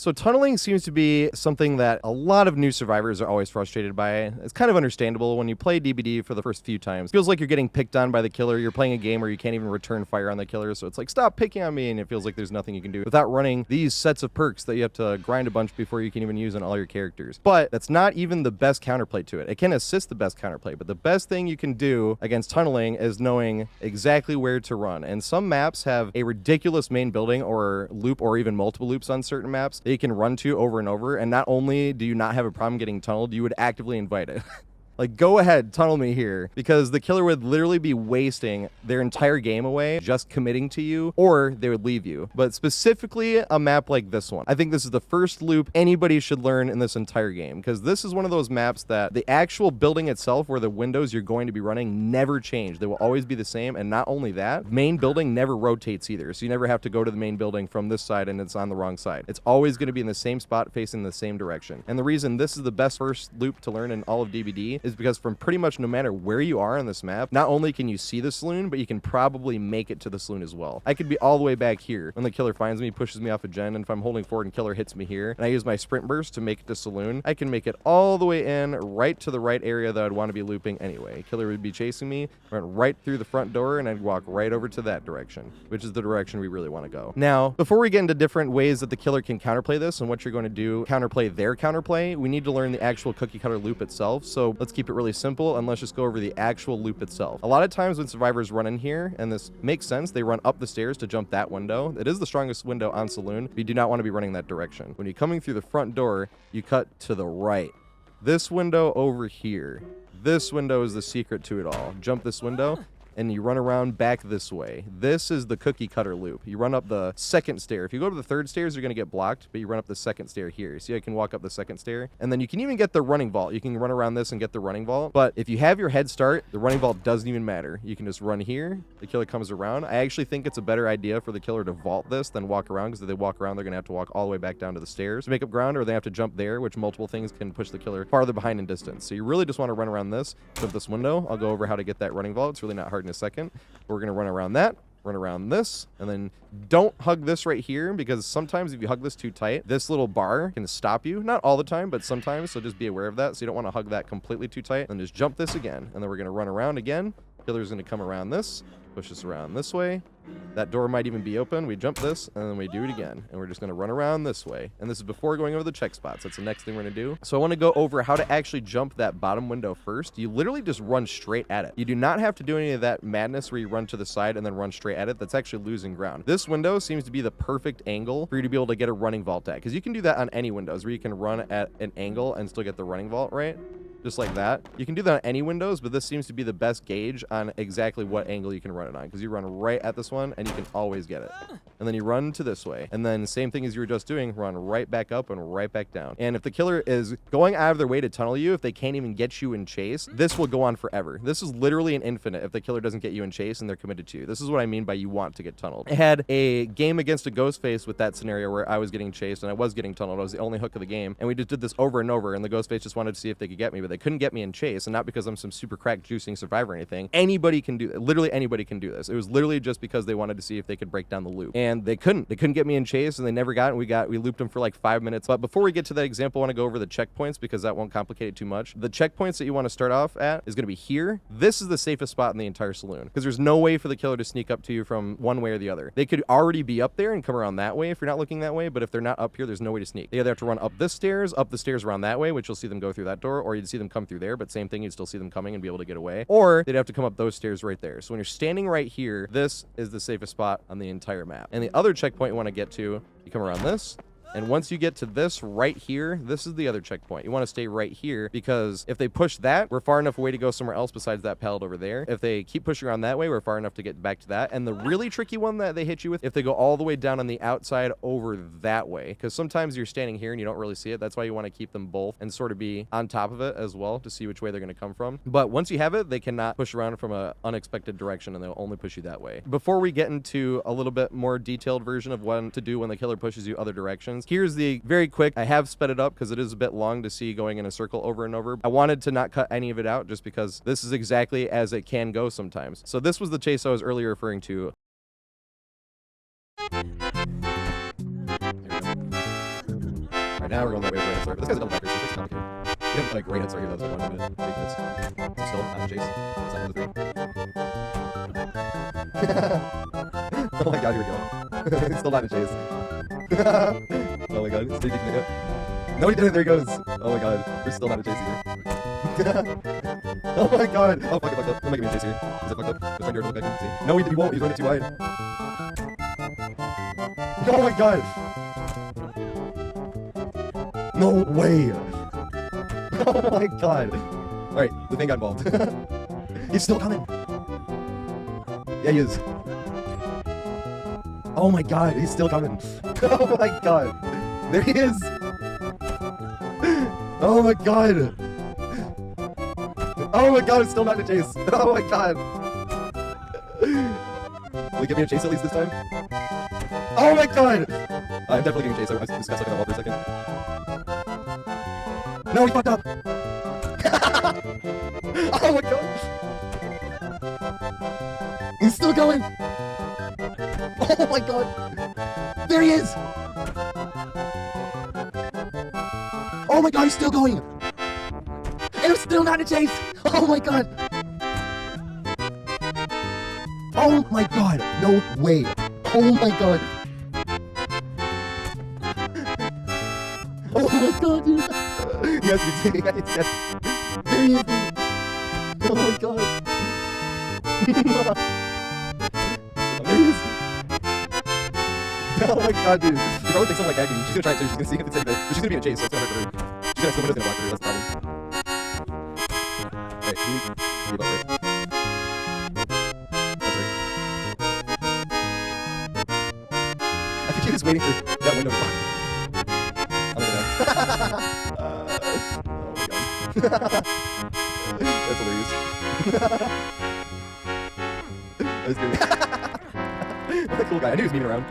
So tunneling seems to be something that a lot of new survivors are always frustrated by. It's kind of understandable. When you play DBD for the first few times, it feels like you're getting picked on by the killer. You're playing a game where you can't even return fire on the killer, so it's like, stop picking on me, and it feels like there's nothing you can do without running these sets of perks that you have to grind a bunch before you can even use on all your characters. But that's not even the best counterplay to it. It can assist the best counterplay, but the best thing you can do against tunneling is knowing exactly where to run. And some maps have a ridiculous main building or loop, or even multiple loops on certain maps that you can run to over and over, and not only do you not have a problem getting tunneled, you would actively invite it. Like, go ahead, tunnel me here, because the killer would literally be wasting their entire game away just committing to you, or they would leave you. But specifically a map like this one, I think this is the first loop anybody should learn in this entire game, because this is one of those maps that the actual building itself, where the windows you're going to be running, never change. They will always be the same, and not only that, main building never rotates either, so you never have to go to the main building from this side and it's on the wrong side. It's always going to be in the same spot facing the same direction. And the reason this is the best first loop to learn in all of DBD is because from pretty much no matter where you are on this map, not only can you see the saloon, but you can probably make it to the saloon as well. I could be all the way back here when the killer finds me, pushes me off a gen, and if I'm holding forward and killer hits me here, and I use my sprint burst to make it to saloon, I can make it all the way in, right to the right area that I'd want to be looping anyway. Killer would be chasing me, run right through the front door, and I'd walk right over to that direction, which is the direction we really want to go. Now, before we get into different ways that the killer can counterplay this and what you're going to do, counterplay their counterplay, we need to learn the actual cookie cutter loop itself. So let's keep it really simple, and let's just go over the actual loop itself. A lot of times when survivors run in here, and this makes sense, they run up the stairs to jump that window. It is the strongest window on saloon, but you do not want to be running that direction. When you're coming through the front door, you cut to the right. This window over here. This window is the secret to it all. Jump this window, and you run around back this way. This is the cookie cutter loop. You run up the second stair. If you go to the third stairs, you're going to get blocked, but you run up the second stair here. See, I can walk up the second stair, and then you can even get the running vault. You can run around this and get the running vault, but if you have your head start, the running vault doesn't even matter. You can just run here. The killer comes around. I actually think it's a better idea for the killer to vault this than walk around, because if they walk around, they're going to have to walk all the way back down to the stairs to make up ground, or they have to jump there, which multiple things can push the killer farther behind in distance. So you really just want to run around this. Jump this window. I'll go over how to get that running vault. It's really not hard in a second. We're going to run around that, run around this, and then don't hug this right here, because sometimes if you hug this too tight, this little bar can stop you. Not all the time, but sometimes, so just be aware of that. So you don't want to hug that completely too tight. And just jump this again, and then we're going to run around again. Killer's going to come around this, push us around this way. That door might even be open. We jump this, and then we do it again. And we're just going to run around this way. And this is before going over the check spots. That's the next thing we're going to do. So I want to go over how to actually jump that bottom window first. You literally just run straight at it. You do not have to do any of that madness where you run to the side and then run straight at it. That's actually losing ground. This window seems to be the perfect angle for you to be able to get a running vault at, because you can do that on any windows where you can run at an angle and still get the running vault, right? Just like that. You can do that on any windows, but this seems to be the best gauge on exactly what angle you can run it on, because you run right at this one and you can always get it. And then you run to this way, and then same thing as you were just doing, run right back up and right back down. And if the killer is going out of their way to tunnel you, if they can't even get you in chase, this will go on forever. This is literally an infinite if the killer doesn't get you in chase and they're committed to you. This is what I mean by you want to get tunneled. I had a game against a Ghostface with that scenario where I was getting chased and I was getting tunneled. I was the only hook of the game, and we just did this over and over, and the Ghostface just wanted to see if they could get me, but they couldn't get me in chase. And not because I'm some super cracked juicing survivor or anything. Anybody can do that. Literally anybody can do this. It was literally just because they wanted to see if they could break down the loop, and they couldn't get me in chase, and they never got it. We looped them for like 5 minutes. But before we get to that example, I want to go over the checkpoints, because that won't complicate it too much. The checkpoints that you want to start off at is going to be here. This is the safest spot in the entire saloon, because there's no way for the killer to sneak up to you from one way or the other. They could already be up there and come around that way if you're not looking that way, but if they're not up here, there's no way to sneak. They either have to run up the stairs around that way, which you'll see them go through that door, or you'd see them come through there, but same thing, you'd still see them coming and be able to get away, or they'd have to come up those stairs right there. So when you're standing right here, this is the safest spot on the entire map. And the other checkpoint you want to get to, you come around this, and once you get to this right here, this is the other checkpoint. You want to stay right here, because if they push that, we're far enough away to go somewhere else besides that pallet over there. If they keep pushing around that way, we're far enough to get back to that. And the really tricky one that they hit you with, if they go all the way down on the outside over that way, because sometimes you're standing here and you don't really see it. That's why you want to keep them both and sort of be on top of it as well to see which way they're going to come from. But once you have it, they cannot push around from an unexpected direction, and they'll only push you that way. Before we get into a little bit more detailed version of what to do when the killer pushes you other directions, here's the very quick, I have sped it up because it is a bit long to see going in a circle over and over. I wanted to not cut any of it out just because this is exactly as it can go sometimes. So this was the chase I was earlier referring to. now we're going that way for a head start. But this guy's a double backer, so it's complicated. We have like great head start here. That was like 1 minute, 8 minutes. So still not a chase. It's not 1 to 3. Oh my god, here we go. Still not a chase. Oh my god, it's taking it. No, he did it. There he goes. Oh my god, we're still not a chase either. Oh my god. Oh fuck it, fucked up. Don't make me a chase here. Is it fucked up? Just trying to look back and see. No, he won't. He's running too wide. Oh my god. No way. Oh my god. Alright, the thing got involved. He's still coming. Yeah, he is. Oh my god, he's still coming. Oh my god. There he is. Oh my god. Oh my god, it's still not a chase. Oh my god. Will he give me a chase at least this time? Oh my god. I'm definitely getting a chase. I just got stuck in the wall for a second. No, he fucked up. Oh my god. He's still going. Oh my god. There he is. Oh my god, he's still going. And it's still not a chase. Oh my god. Oh my god. No way. Oh my god. Oh my god, dude. Yes, we did. Yes. There he is, dude. Oh my god. There he is. Oh my god, dude. She probably thinks I'm like hacking. She's gonna try it too. She's gonna see if it's safe there. But she's gonna be in a chase, so it's gonna hurt her. She's gonna someone is gonna block her. That's the problem. Okay, you about right. That's right. I think he was waiting for that window to block. I'm gonna oh my god. That's hilarious. That's good. What a cool guy. I knew he was mean around.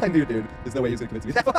I knew, dude. There's no way he was gonna convince me.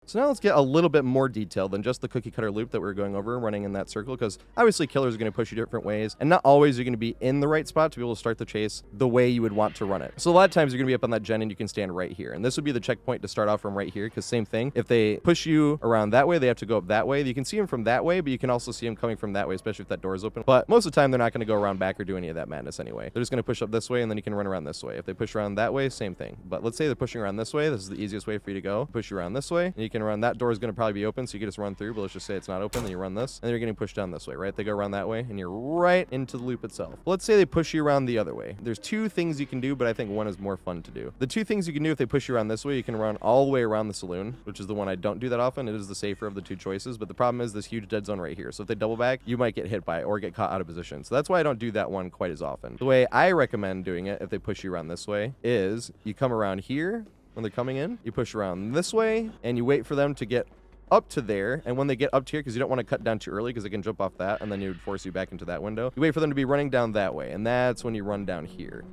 So now let's get a little bit more detail than just the cookie cutter loop that we were going over running in that circle, because obviously killers are going to push you different ways, and not always you're going to be in the right spot to be able to start the chase the way you would want to run it. So a lot of times you're going to be up on that gen and you can stand right here, and this would be the checkpoint to start off from right here, because same thing, if they push you around that way, they have to go up that way. You can see them from that way, but you can also see them coming from that way, especially if that door is open. But most of the time they're not going to go around back or do any of that madness anyway. They're just going to push up this way, and then you can run around this way. If they push around that way, same thing. But let's say they're pushing around this way. This is the easiest way for you to go. Push you around this way, and you can run. That door is going to probably be open, so you can just run through, but let's just say it's not open, then you run this, and then you're getting pushed down this way, right? They go around that way, and you're right into the loop itself. Let's say they push you around the other way. There's two things you can do, but I think one is more fun to do. The two things you can do if they push you around this way, you can run all the way around the saloon, which is the one I don't do that often. It is the safer of the two choices, but the problem is this huge dead zone right here. So if they double back, you might get hit by it or get caught out of position. So that's why I don't do that one quite as often. The way I recommend doing it if they push you around this way is you come around here when they're coming in, you push around this way, and you wait for them to get up to there, and when they get up to here, because you don't want to cut down too early because they can jump off that and then it would force you back into that window, you wait for them to be running down that way, and that's when you run down here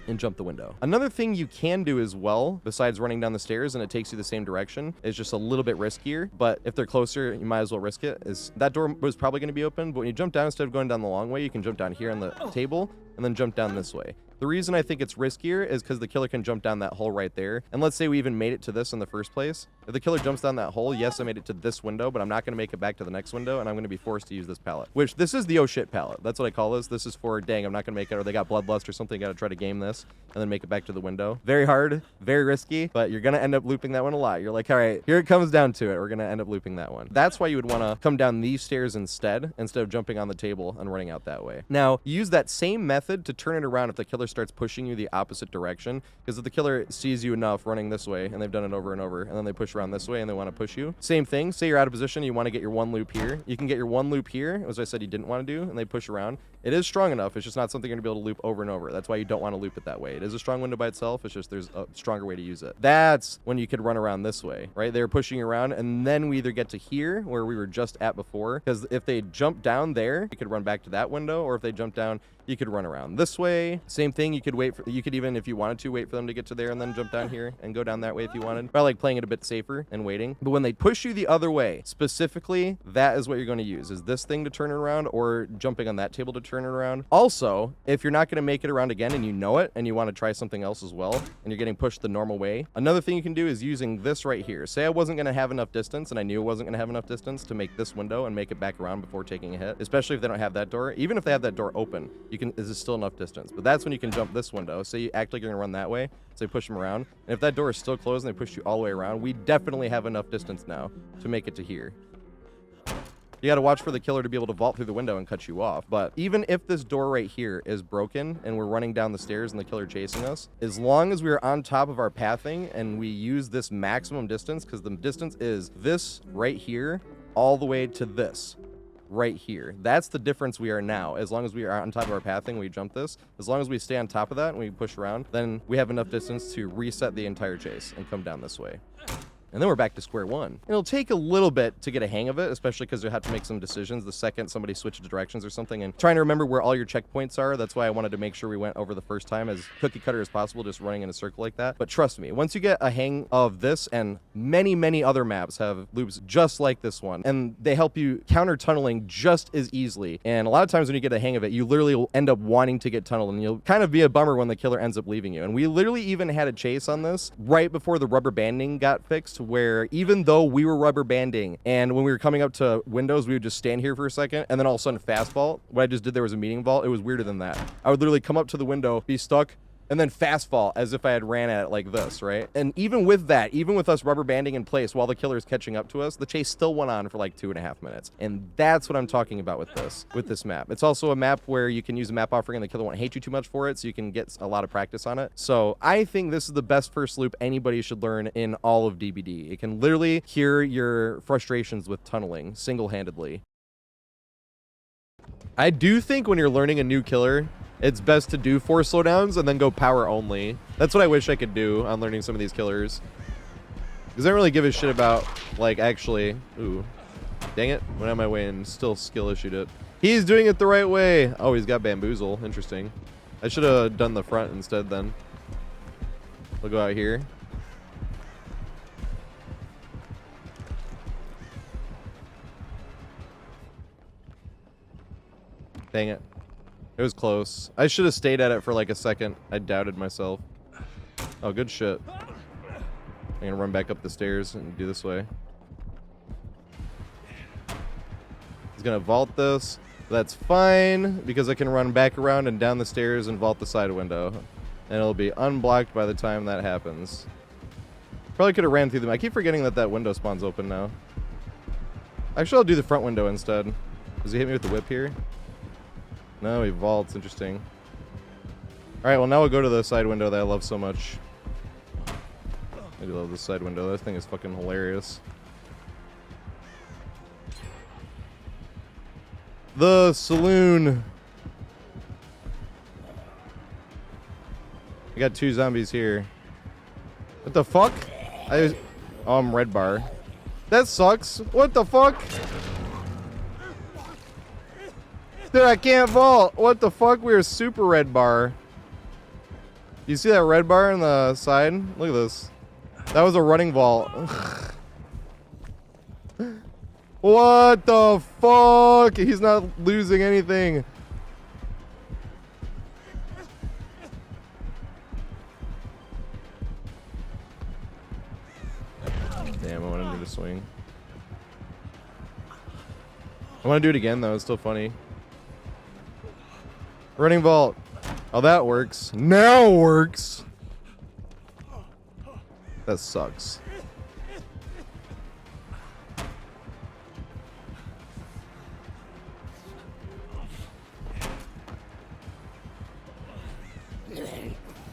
and jump the window. Another thing you can do as well, besides running down the stairs and it takes you the same direction, is just a little bit riskier, but if they're closer, you might as well risk it, is that door was probably going to be open, but when you jump down, instead of going down the long way, you can jump down here on the table and then jump down this way. The reason I think it's riskier is because the killer can jump down that hole right there. And let's say we even made it to this in the first place. If the killer jumps down that hole, yes, I made it to this window, but I'm not going to make it back to the next window, and I'm going to be forced to use this pallet. Which, this is the oh shit pallet. That's what I call this. This is for, dang, I'm not going to make it, or they got bloodlust or something, got to try to game this, and then make it back to the window. Very hard, very risky, but you're going to end up looping that one a lot. You're like, all right, here it comes down to it. We're going to end up looping that one. That's why you would want to come down these stairs instead of jumping on the table and running out that way. Now, use that same method to turn it around if the killer starts pushing you the opposite direction, because if the killer sees you enough running this way, and they've done it over and over, and then they push around this way and they want to push you, same thing. Say you're out of position, you want to get your one loop here, you can get your one loop here, as I said you didn't want to do, and they push around. It is strong enough, it's just not something you're going to be able to loop over and over. That's why you don't want to loop it that way. It is a strong window by itself, it's just there's a stronger way to use it. That's when you could run around this way, right? They're pushing around, and then we either get to here where we were just at before, because if they jump down there, you could run back to that window, or if they jump down, you could run around this way. Same thing, you could wait for, you could even, if you wanted to, wait for them to get to there and then jump down here and go down that way if you wanted. But I like playing it a bit safer and waiting. But when they push you the other way, specifically, that is what you're going to use, is this thing to turn it around, or jumping on that table to turn turn it around. Also, if you're not going to make it around again and you know it and you want to try something else as well and you're getting pushed the normal way, another thing you can do is using this right here. Say I wasn't going to have enough distance and I knew I wasn't going to have enough distance to make this window and make it back around before taking a hit, especially if they don't have that door. Even if they have that door open, this is still enough distance. But that's when you can jump this window. Say you act like you're going to run that way, so you push them around. And if that door is still closed and they push you all the way around, we definitely have enough distance now to make it to here. You got to watch for the killer to be able to vault through the window and cut you off. But even if this door right here is broken and we're running down the stairs and the killer chasing us, as long as we are on top of our pathing and we use this maximum distance, because the distance is this right here all the way to this right here. That's the difference we are now. As long as we are on top of our pathing, we jump this. As long as we stay on top of that and we push around, then we have enough distance to reset the entire chase and come down this way. And then we're back to square one. It'll take a little bit to get a hang of it, especially because you have to make some decisions the second somebody switches directions or something. And trying to remember where all your checkpoints are. That's why I wanted to make sure we went over the first time as cookie cutter as possible, just running in a circle like that. But trust me, once you get a hang of this, and many, many other maps have loops just like this one, and they help you counter tunneling just as easily. And a lot of times when you get a hang of it, you literally will end up wanting to get tunneled, and you'll kind of be a bummer when the killer ends up leaving you. And we literally even had a chase on this right before the rubber banding got fixed, where even though we were rubber banding and when we were coming up to windows, we would just stand here for a second and then all of a sudden fast vault. What I just did there was a meeting vault. It was weirder than that. I would literally come up to the window, be stuck, and then fast fall as if I had ran at it like this, right? And even with that, even with us rubber banding in place while the killer is catching up to us, the chase still went on for like 2.5 minutes. And that's what I'm talking about with this map. It's also a map where you can use a map offering and the killer won't hate you too much for it, so you can get a lot of practice on it. So I think this is the best first loop anybody should learn in all of DBD. It can literally cure your frustrations with tunneling single-handedly. I do think when you're learning a new killer, it's best to do 4 slowdowns and then go power only. That's what I wish I could do on learning some of these killers. Because I don't really give a shit about, like, actually... Ooh. Dang it. Went out of my way and still skill issued it. He's doing it the right way. Oh, he's got bamboozle. Interesting. I should have done the front instead then. We'll go out here. Dang it. It was close. I should have stayed at it for like a second. I doubted myself. Oh, good shit. I'm gonna run back up the stairs and do this way. He's gonna vault this. That's fine, because I can run back around and down the stairs and vault the side window. And it'll be unblocked by the time that happens. Probably could have ran through them. I keep forgetting that that window spawns open now. Actually, I'll do the front window instead. Does he hit me with the whip here? No, he vaults. Interesting. Alright, well now we'll go to the side window that I love so much. I do love this side window. That thing is fucking hilarious. The saloon. I got 2 zombies here. What the fuck? Oh, I'm red bar. That sucks. What the fuck? Dude, I can't vault. What the fuck? We're super red bar. You see that red bar on the side? Look at this. That was a running vault. What the fuck? He's not losing anything. Damn, I wanted him to swing. I want to do it again though. It's still funny. Running vault. Oh, that works. Now works. That sucks.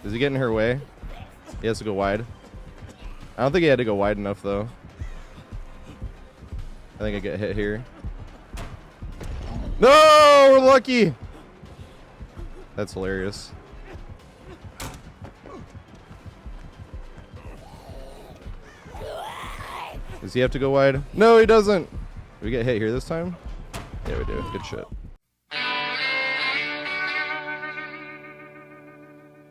Is he getting in her way? He has to go wide. I don't think he had to go wide enough though. I think I get hit here. No, we're lucky. That's hilarious. Does he have to go wide? No, he doesn't. Did we get hit here this time? Yeah, we do. Good shit.